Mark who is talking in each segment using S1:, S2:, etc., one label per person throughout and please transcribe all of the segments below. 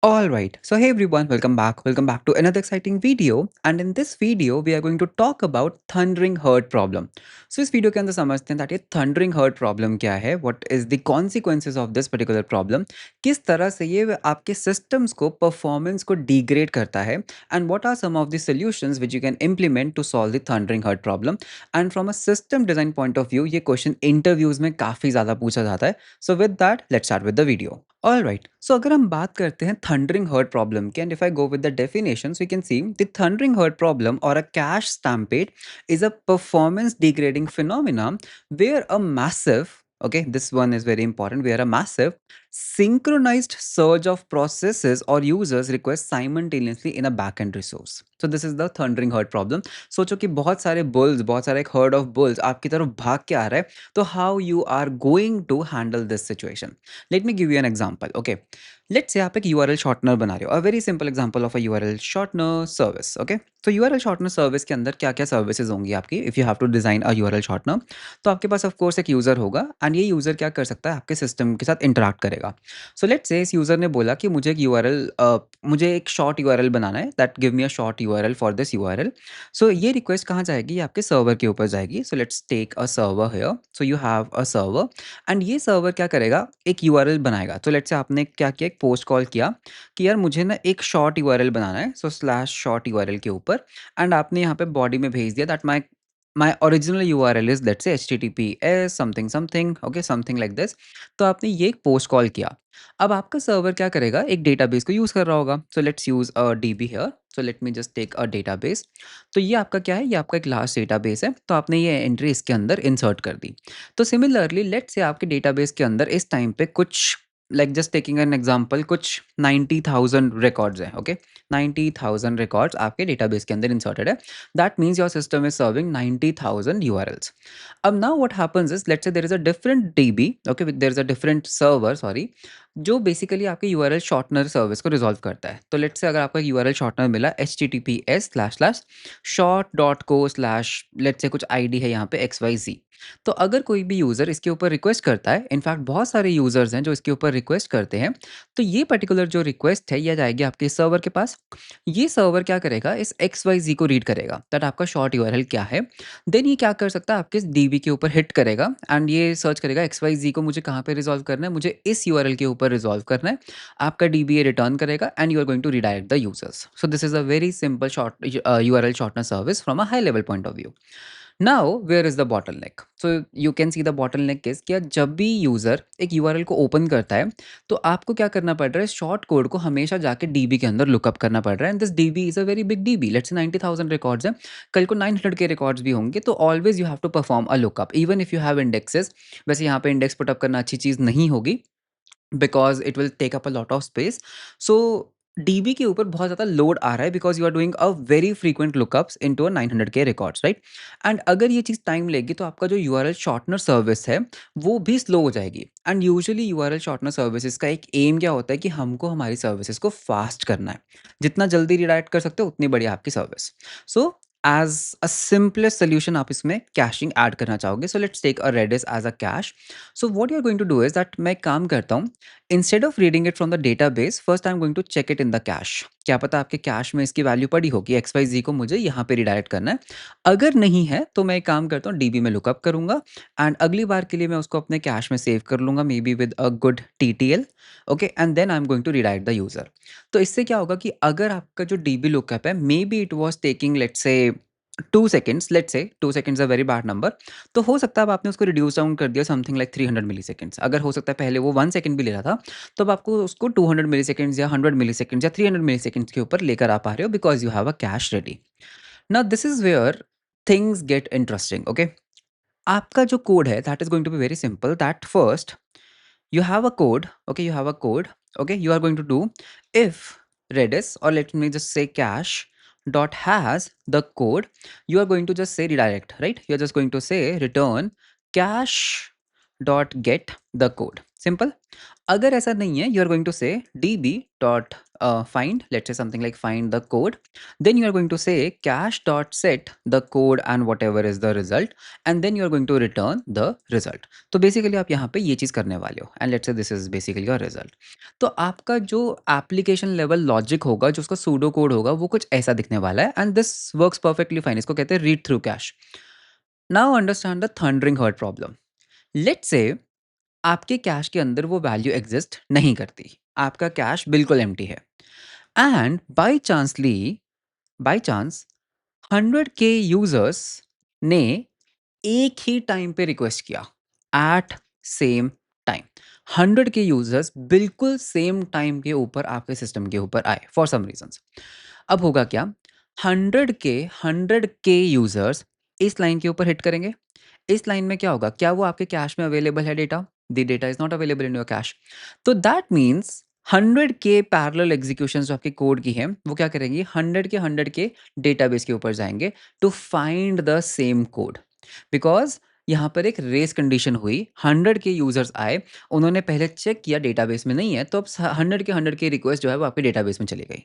S1: All right. So hey everyone, welcome back. Welcome back to another exciting video. And in this video, we are going to talk about thundering herd problem. So इस video के अंदर समझते हैं that ये thundering herd problem क्या है, what is the consequences of this particular problem, किस तरह से ये आपके systems को performance को degrade करता है, and what are some of the solutions which you can implement to solve the thundering herd problem. And from a system design point of view, ये question interviews में काफ़ी ज़्यादा पूछा जाता है. So with that, let's start with the video. All right, so अगर हम बात करते हैं थंडरिंग हर्ट प्रॉब्लम की, and if I go with the definition, so you can see the thundering herd problem और a cache stampede is a performance degrading phenomena where a massive, okay, this one is very important, where a massive synchronized surge of processes or users request simultaneously in a backend resource. So this is the thundering herd problem. सोचो कि बहुत सारे bulls, बहुत सारे एक heard of bulls आपकी तरफ भाग के आ रहा है, तो how you are going to handle this situation. Let me give you an example. Okay, let's say आप एक यूआरएल शॉर्टनर बना रहे हो. A very simple example of a URL shortener service. Okay, तो यूआरएल शॉर्टनर सर्विस के अंदर क्या क्या सर्विसेज होंगी आपकी if you have to design a URL shortener. तो आपके पास ऑफ कोर्स एक यूजर होगा, एंड ये यूजर क्या कर सकता है, आपके सिस्टम के साथ इंटरेक्ट करेगा. सो लेट्स से इस यूजर ने बोला कि मुझे एक शॉर्ट यूआरएल बनाना है, that give me a short URL for this URL. So ये रिक्वेस्ट कहाँ जाएगी, ये आपके सर्वर के ऊपर जाएगी. So let's take a server here. So you have a server, and ये सर्वर क्या करेगा, एक यूआरएल बनाएगा. तो लेट्स से आपने क्या किया, एक पोस्ट कॉल किया कि यार मुझे ना एक शॉर्ट यूआरएल बनाना है, सो स्लैश शॉर्ट यूआरएल के ऊपर, एंड आपने यहाँ पे बॉडी में भेज दिया that my original URL is let's से https something something, okay, something like this. तो आपने ये एक पोस्ट कॉल किया. अब आपका सर्वर क्या करेगा, एक डेटाबेस को यूज कर रहा होगा. So let's use a DB here. So let me just take a database. तो ये आपका क्या है, ये आपका एक लास्ट डेटाबेस है. तो आपने ये एंट्री इसके अंदर इंसर्ट कर दी. तो सिमिलरली लेट्स से आपके डेटाबेस के अंदर इस टाइम पे कुछ, like just taking an example, कुछ 90,000 रिकॉर्ड्स हैं. ओके, 90,000 रिकॉर्ड्स आपके डेटाबेस के अंदर इंसर्टेड है. That means your system is serving 90,000 URLs. अब now what happens is, let's say there is a different DB, okay, there is a different server, sorry, जो basically आपके URL shortener service को resolve करता है. तो let's say अगर आपको एक यूआरएल शॉर्टनर मिला https://short.co/ लेट्स से कुछ आईडी है यहाँ पे XYZ. तो अगर कोई भी यूज़र इसके ऊपर रिक्वेस्ट करता है, इनफैक्ट बहुत सारे यूज़र्स हैं जो इसके ऊपर रिक्वेस्ट करते हैं, तो ये पर्टिकुलर जो रिक्वेस्ट है ये जाएगी आपके सर्वर के पास. ये सर्वर क्या करेगा, इस XYZ को रीड करेगा दैट आपका शॉर्ट यूआरएल क्या है. देन ये क्या कर सकता है, आपके डीबी के ऊपर हिट करेगा, एंड ये सर्च करेगा XYZ को मुझे कहाँ पे रिजॉल्व करना है, मुझे इस यूआरएल के ऊपर रिजॉल्व करना है. आपका डीबी ये रिटर्न करेगा, and you are going to redirect the users. So this is a very simple short URL shortener service from a high level point of view. Now where is the bottleneck. So you can see the bottleneck is कि जब भी user एक URL को open करता है, तो आपको क्या करना पड़ रहा है, शॉर्ट कोड को हमेशा जाके डीबी के अंदर लुकअप करना पड़ रहा है. And this dB is a very big dB. Let's say 90,000 records हैं, कल को 900 के रिकॉर्ड्स भी होंगे, तो always you have to perform a lookup even if you have indexes. वैसे यहाँ पे इंडेक्स पुटअप करना अच्छी चीज़ नहीं होगी, because it will take up a lot of space. So DB के ऊपर बहुत ज़्यादा लोड आ रहा है, because you are doing a very frequent lookups into a 900 K records, right. And अगर ये चीज़ टाइम लेगी, तो आपका जो यूआरएल शॉर्टनर सर्विस है वो भी स्लो हो जाएगी. And usually URL shortener services का एक एम क्या होता है कि हमको हमारी सर्विसेज को फास्ट करना है. जितना जल्दी रिडायरेक्ट कर सकते हो उतनी बढ़िया आपकी service. So as a simplest solution आप इसमें कैशिंग ऐड करना चाहोगे. So let's take a Redis as a cache. So what you are going to do is that, मैं एक काम करता हूँ, instead of reading it from the database, first I am going to check it in the cache. क्या पता आपके cash में इसकी वैल्यू पड़ी होगी, XYZ को मुझे यहाँ पे रिडायरेक्ट करना है. अगर नहीं है तो मैं एक काम करता हूँ, डीबी में लुकअप करूँगा, एंड अगली बार के लिए मैं उसको अपने कैश में सेव कर लूँगा, maybe with a good TTL. Okay, and then I am going to redirect the user. तो इससे क्या होगा कि अगर आपका जो डीबी लुकअप है, may be it was taking let's say 2 seconds, let's say 2 seconds a very bad number, तो हो सकता है अब आपने उसको रिड्यूस डाउन कर दिया समथिंग लाइक 300 मिली सेकेंड्स. अगर हो सकता है पहले वो 1 सेकेंड भी ले रहा था, तो अब आपको उसको 200 मिली सेकेंड्स या 100 मिली सेकेंड्स या 300 मिली सेकेंड्स के ऊपर लेकर आ पा रहे हो, because you have a cache ready. Now this is where things get interesting. Okay, आपका जो कोड है that is going to be very simple. That first you have a code, okay, you have a code, okay, you are going to do if redis, or let me just say cache dot has the code, you are going to just say redirect, right? You're just going to say return cache dot get the code, simple. अगर ऐसा नहीं है, you are going to से db dot find, let's say something like find the code, then you are going to say cache dot set the code and whatever is the result, and then you are going to return the result. तो basically आप यहाँ पे ये चीज़ करने वाले हो, and let's say this is basically your result. तो आपका जो एप्लीकेशन लेवल लॉजिक होगा, जो उसका सूडो कोड होगा, वो कुछ ऐसा दिखने वाला है, and this works perfectly fine. इसको कहते हैं read through cache. Now understand the thundering herd problem. Let's say आपके कैश के अंदर वो वैल्यू एग्जिस्ट नहीं करती, आपका कैश बिल्कुल एम्प्टी है, and by chance 100K users ने एक ही टाइम पे रिक्वेस्ट किया, at same time. 100K users बिल्कुल सेम टाइम के ऊपर आपके सिस्टम के ऊपर आए फॉर सम रीजंस। अब होगा क्या, 100K यूजर्स इस लाइन के ऊपर हिट करेंगे। इस लाइन में क्या होगा, क्या वो आपके कैश में अवेलेबल है data? The data is not available in your cache. तो that means 100K parallel execution जो आपके कोड की है, वो क्या करेंगी, 100 के डेटाबेस के ऊपर जाएंगे to find the same code. Because यहाँ पर एक रेस कंडीशन हुई, 100K यूजर्स आए, उन्होंने पहले चेक किया डेटाबेस में नहीं है, तो अब 100 के रिक्वेस्ट जो है वो आपके डेटाबेस में चली गई,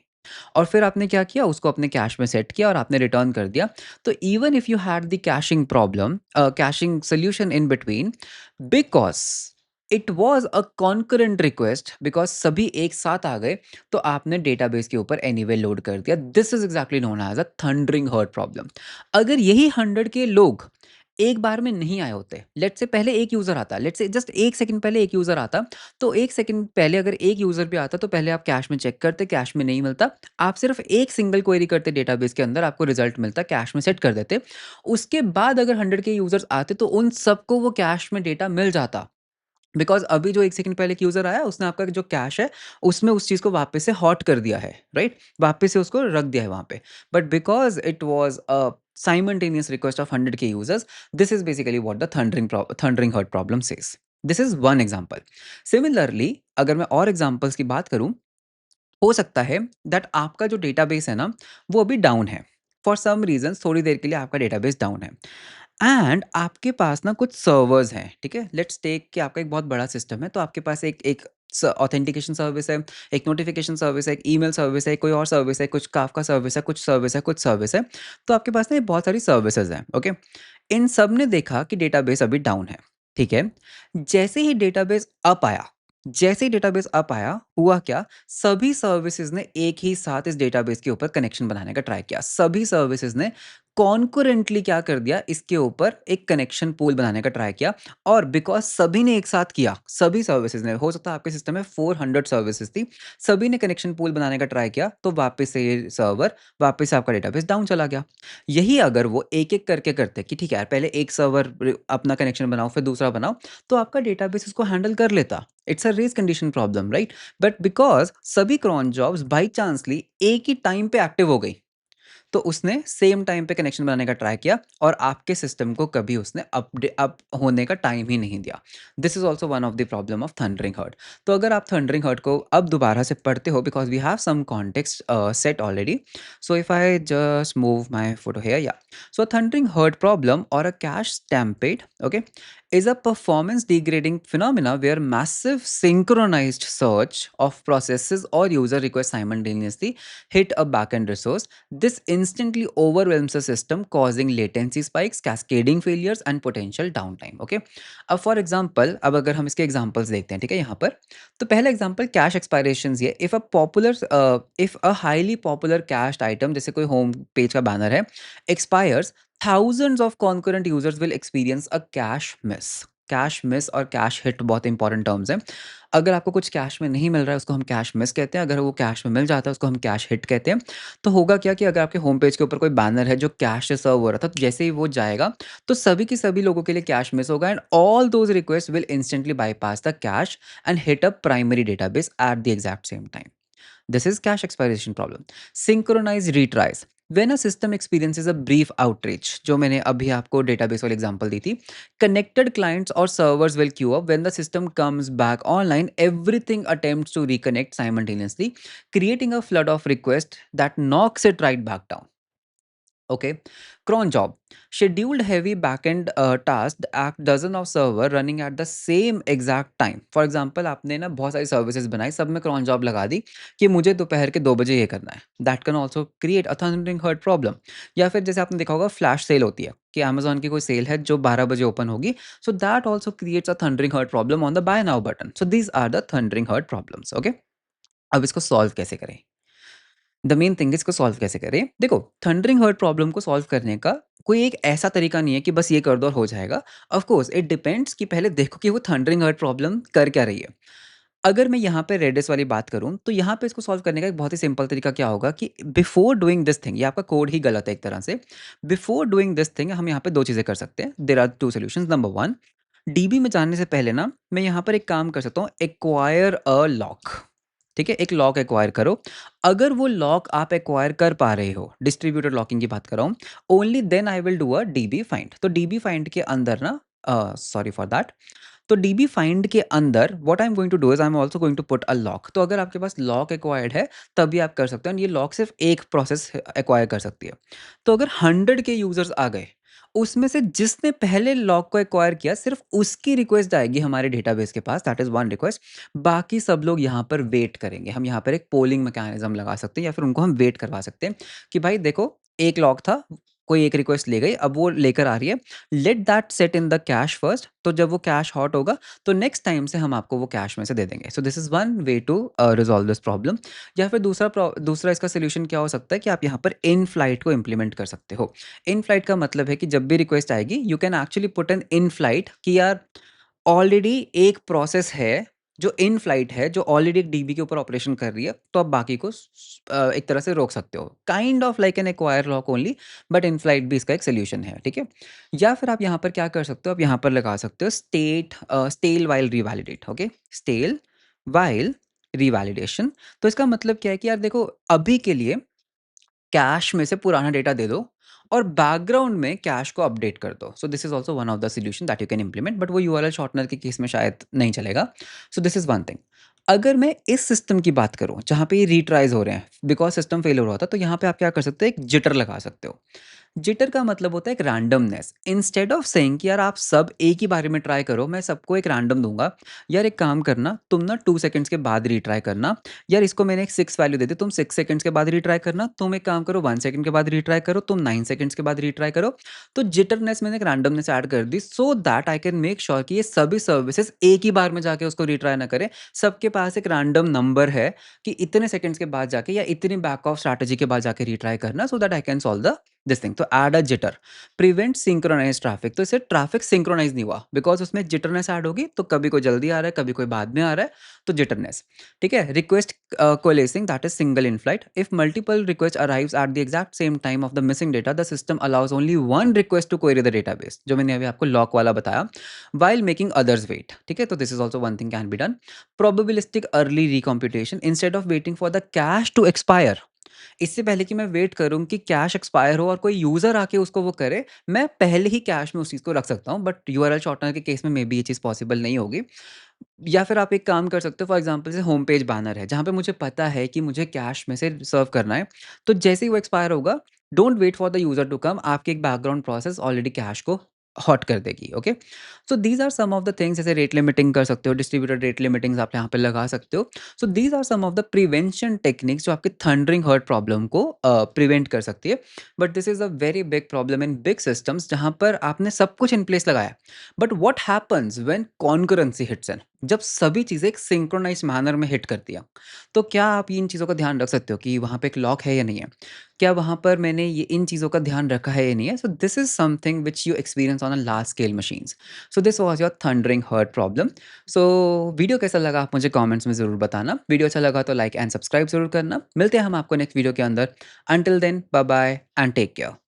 S1: और फिर आपने क्या किया, उसको अपने कैश में सेट किया और आपने रिटर्न कर दिया। तो even if you had the caching problem, caching solution in between, because it was a concurrent request, because सभी एक साथ आ गए, तो आपने डेटाबेस के ऊपर एनीवे लोड कर दिया। This is exactly known as a thundering herd problem. अगर यही 100 के लोग एक बार में नहीं आए होते, लेट्स से पहले एक यूजर आता, लेट्स से जस्ट एक सेकंड पहले एक यूजर आता, तो एक सेकंड पहले अगर एक यूजर भी आता, तो पहले आप कैश में चेक करते, कैश में नहीं मिलता, आप सिर्फ एक सिंगल क्वेरी करते डेटाबेस के अंदर, आपको रिजल्ट मिलता, कैश में सेट कर देते। उसके बाद अगर 100 के यूजर्स आते, तो उन सबको वो कैश में डेटा मिल जाता। बिकॉज अभी जो एक सेकंड पहले एक यूजर आया, उसने आपका जो कैश है उसमें उस चीज को वापस से हॉट कर दिया है, राइट, वापस से उसको रख दिया है वहां पे। But because it was a simultaneous request of 100K users, this is basically what the thundering herd problem says. This is one example. Similarly, अगर मैं और एग्जांपल्स की बात करूं, हो सकता है दैट आपका जो डेटाबेस है ना, वो अभी डाउन है, फॉर सम रीजन थोड़ी देर के लिए आपका डेटाबेस डाउन है, एंड आपके पास ना कुछ सर्वर्स हैं, ठीक है। लेट्स टेक कि आपका एक बहुत बड़ा सिस्टम है, तो आपके पास एक एक ऑथेंटिकेशन सर्विस है, एक नोटिफिकेशन सर्विस है, एक ईमेल सर्विस है, कोई और सर्विस है, कुछ काफका सर्विस है, कुछ सर्विस है, कुछ सर्विस है। तो आपके पास ना ये बहुत सारी सर्विसेज हैं, ओके। इन सब ने देखा कि डेटाबेस अभी डाउन है, ठीक है। जैसे ही डेटाबेस अप आया, जैसे ही डेटाबेस अप आया, हुआ क्या, सभी सर्विसेज ने एक ही साथ इस डेटाबेस के ऊपर कनेक्शन बनाने का ट्राई किया। सभी सर्विसेज ने कॉन्करेंटली क्या कर दिया, इसके ऊपर एक कनेक्शन पूल बनाने का ट्राई किया। और बिकॉज सभी ने एक साथ किया, सभी सर्विसेज ने, हो सकता है आपके सिस्टम में 400 सर्विसेज थी, सभी ने कनेक्शन पूल बनाने का ट्राई किया, तो वापस से ये सर्वर, वापस से आपका डेटाबेस डाउन चला गया। यही अगर वो एक एक करके करते कि ठीक है यार, पहले एक सर्वर अपना कनेक्शन बनाओ, फिर दूसरा बनाओ, तो आपका डेटाबेस इसको हैंडल कर लेता। It's a race condition problem, right. But because सभी क्रॉन जॉब्स बाई चांसली एक ही टाइम पे एक्टिव हो गई, तो उसने सेम टाइम पे कनेक्शन बनाने का ट्राई किया, और आपके सिस्टम को कभी उसने अप होने का टाइम ही नहीं दिया। This is also one of the problem of thundering herd. तो अगर आप थंडरिंग हर्ट को अब दोबारा से पढ़ते हो, because we have some context set already, so if I just move my photo here, या, so thundering herd problem or a cache stampede, okay, is a performance degrading phenomena where massive synchronized search of processes or user requests simultaneously hit a backend resource. This instantly overwhelms the system, causing latency spikes, cascading failures, and potential downtime. Okay. अब for example, अब अगर हम इसके examples देखते हैं, ठीक है, यहाँ पर, तो पहला एग्जाम्पल कैश एक्सपायरेशन ये, if a highly popular cash item, जैसे कोई होम पेज का बैनर है, expires, thousands of concurrent users will experience a cache miss. Cache miss और कैश हिट बहुत इंपॉर्टेंट टर्म्स हैं। अगर आपको कुछ कैश में नहीं मिल रहा है, उसको हम कैश मिस कहते हैं, अगर वो कैश में मिल जाता है, उसको हम कैश हिट कहते हैं। तो होगा क्या कि अगर आपके होम पेज के ऊपर कोई बैनर है जो कैश से सर्व हो रहा था, तो जैसे ही वो जाएगा, तो सभी के सभी लोगों के लिए कैश मिस होगा, and all those request will instantly bypass the cash and hit a primary database at the exact same time. This is cache expiration problem. Synchronized retries. When a system experiences a brief outage, जो मैंने अभी आपको database वाली example दी थी, connected clients or servers will queue up. When the system comes back online, everything attempts to reconnect simultaneously, creating a flood of requests that knocks it right back down. Okay, cron job. Scheduled heavy backend tasks act dozen of server running at the same exact time. For example, आपने ना बहुत सारी services बनाई, सब में cron job लगा दी कि मुझे दोपहर के 2 बजे ये करना है. That can also create a thundering herd problem. या फिर जैसे आपने देखा होगा फ्लैश सेल होती है कि Amazon की कोई सेल है जो 12 बजे ओपन होगी. So that also creates a thundering herd problem on the buy now button. So these are the thundering herd problems. Okay. अब इसको सॉल्व कैसे करें? द मेन थिंग इसको सॉल्व कैसे करें? देखो, थंडरिंग हर्ट प्रॉब्लम को सॉल्व करने का कोई एक ऐसा तरीका नहीं है कि बस ये कर दो और हो जाएगा। ऑफ कोर्स इट डिपेंड्स कि पहले देखो कि वो थंडरिंग हर्ट प्रॉब्लम कर क्या रही है। अगर मैं यहाँ पे रेडिस वाली बात करूँ, तो यहाँ पे इसको सॉल्व करने का एक बहुत ही सिंपल तरीका क्या होगा कि बिफोर डूइंग दिस थिंग, ये आपका कोड ही गलत है एक तरह से। बिफोर डूइंग दिस थिंग हम यहाँ पे 2 चीज़ें कर सकते हैं। There are 2 solutions. Number 1, DB में जाने से पहले ना मैं यहाँ पर एक काम कर सकता हूँ, एक्वायर अ लॉक। ठीक है? एक लॉक एक्वायर करो। अगर वो लॉक आप एक्वायर कर पा रहे हो, डिस्ट्रीब्यूटेड लॉकिंग की बात कर रहा हूँ, only then I will do a DB find. तो डीबी फाइंड के अंदर ना सॉरी फॉर दैट। तो डीबी फाइंड के अंदर what I am going to do is I am also going to put a lock. तो अगर आपके पास लॉक एक्वायर्ड है, तभी आप कर सकते हो, एंड ये लॉक सिर्फ़ एक प्रोसेस एक्वायर कर सकती है। तो अगर 100 के यूज़र्स आ गए, उसमें से जिसने पहले लॉक को एक्वायर किया, सिर्फ़ उसकी रिक्वेस्ट जाएगी हमारे डेटाबेस के पास, दैट इज़ 1 रिक्वेस्ट। बाकी सब लोग यहाँ पर वेट करेंगे। हम यहाँ पर एक पोलिंग मैकेनिज़्म लगा सकते हैं या फिर उनको हम वेट करवा सकते हैं कि भाई देखो, एक लॉक था, कोई एक रिक्वेस्ट ले गई, अब वो लेकर आ रही है। Let that set in the cash first. तो जब वो कैश हॉट होगा, तो नेक्स्ट टाइम से हम आपको वो कैश में से दे देंगे। So this is one way to resolve this problem. या फिर दूसरा इसका सॉल्यूशन क्या हो सकता है कि आप यहाँ पर इन फ्लाइट को इम्प्लीमेंट कर सकते हो। इन फ्लाइट का मतलब है कि जब भी रिक्वेस्ट आएगी, you can actually put an in flight कि यार ऑलरेडी एक प्रोसेस है, जो इन फ्लाइट है, जो ऑलरेडी एक डीबी के ऊपर ऑपरेशन कर रही है, तो आप बाकी को एक तरह से रोक सकते हो। Kind of like an acquire lock only, but in flight भी इसका एक सॉल्यूशन है, ठीक है? या फिर आप यहाँ पर क्या कर सकते हो, आप यहाँ पर लगा सकते हो stale while revalidate, okay? Stale while revalidation. तो इसका मतलब क्या है कि यार देखो, अभी के लिए कैश में से पुराना डेटा दे दो और बैकग्राउंड में कैश को अपडेट कर दो। सो this is also one of the solution that you can implement, but वो यूआरएल शॉर्टनर के केस में शायद नहीं चलेगा। सो दिस इज वन थिंग। अगर मैं इस सिस्टम की बात करूं जहां पे ये रीट्राइज हो रहे हैं बिकॉज सिस्टम फेल हो रहा था, तो यहाँ पे आप क्या कर सकते हो, एक जिटर लगा सकते हो। जिटर का मतलब होता है एक रैंडमनेस। इंस्टेड ऑफ सेइंग कि यार आप सब एक ही बारे में ट्राई करो, मैं सबको एक रैंडम दूंगा। यार एक काम करना, तुम ना 2 सेकंड्स के बाद रीट्राई करना। यार इसको मैंने एक 6 वैल्यू दे दी, तुम 6 सेकंड्स के बाद रीट्राई करना। तुम एक काम करो, 1 सेकंड के बाद रीट्राई करो, तुम 9 सेकंड्स के बाद रीट्राई करो। तो जिटरनेस मैंने एक रैंडमनेस ऐड कर दी, so that I can make sure कि ये सभी सर्विसेज एक ही बार में जाके उसको रीट्राई ना करें। सबके पास एक रैंडम नंबर है कि इतने सेकंड्स के बाद जाके या इतनी बैक ऑफ स्ट्रैटेजी के बाद जाके रीट्राई करना, so that I can solve the this thing. तो add a jitter, prevent synchronize traffic. तो इससे ट्रैफिक सिंक्रोनाइज नहीं हुआ बिकॉज उसमें जिटरनेस ऐड होगी, तो कभी कोई जल्दी आ रहा है, कभी कोई बाद में आ रहा है, तो जिटरनेस। ठीक है? Request coalescing, that is single in flight. If multiple requests arrives at the exact same time of the missing data, the system allows only one request to query the database, जो मैंने अभी आपको लॉक वाला बताया, while making others wait. ठीक है? तो this is also one thing can be done. Probabilistic early recomputation, instead of waiting for the cache to expire, इससे पहले कि मैं वेट करूँ कि कैश एक्सपायर हो और कोई यूज़र आके उसको वो करे, मैं पहले ही कैश में उस चीज़ को रख सकता हूँ, बट यूआरएल शॉर्टनर के केस में मे बी ये चीज़ पॉसिबल नहीं होगी। या फिर आप एक काम कर सकते हो, फॉर एग्जांपल जैसे होम पेज बैनर है, जहाँ पे मुझे पता है कि मुझे कैश में से सर्व करना है, तो जैसे ही वो एक्सपायर होगा, don't wait for the user to come, आपकी एक बैकग्राउंड प्रोसेस ऑलरेडी कैश को हॉट कर देगी, okay? So these are some of the things, जैसे रेट लिमिटिंग कर सकते हो, डिस्ट्रीब्यूटेड रेट लिमिटिंग्स आप यहाँ पे लगा सकते हो। So these are some of the prevention techniques जो आपके थंडरिंग हर्ट प्रॉब्लम को प्रिवेंट कर सकती है। But this is a very big problem in big systems जहाँ पर आपने सब कुछ इन प्लेस लगाया। But what happens when concurrency hits in? जब सभी चीज़ें एक सिंक्रोनाइज़्ड मैनर में हिट करती हैं, तो क्या आप इन चीज़ों का ध्यान रख सकते हो कि वहाँ पे एक लॉक है या नहीं है? क्या वहाँ पर मैंने ये इन चीज़ों का ध्यान रखा है या नहीं है? So this is something which you experience on a large scale machines. So this was your thundering herd problem. So video कैसा लगा आप मुझे कमेंट्स में ज़रूर बताना। वीडियो अच्छा लगा तो लाइक एंड सब्सक्राइब ज़रूर करना। मिलते हैं हम आपको नेक्स्ट वीडियो के अंदर। Until then bye bye and take care.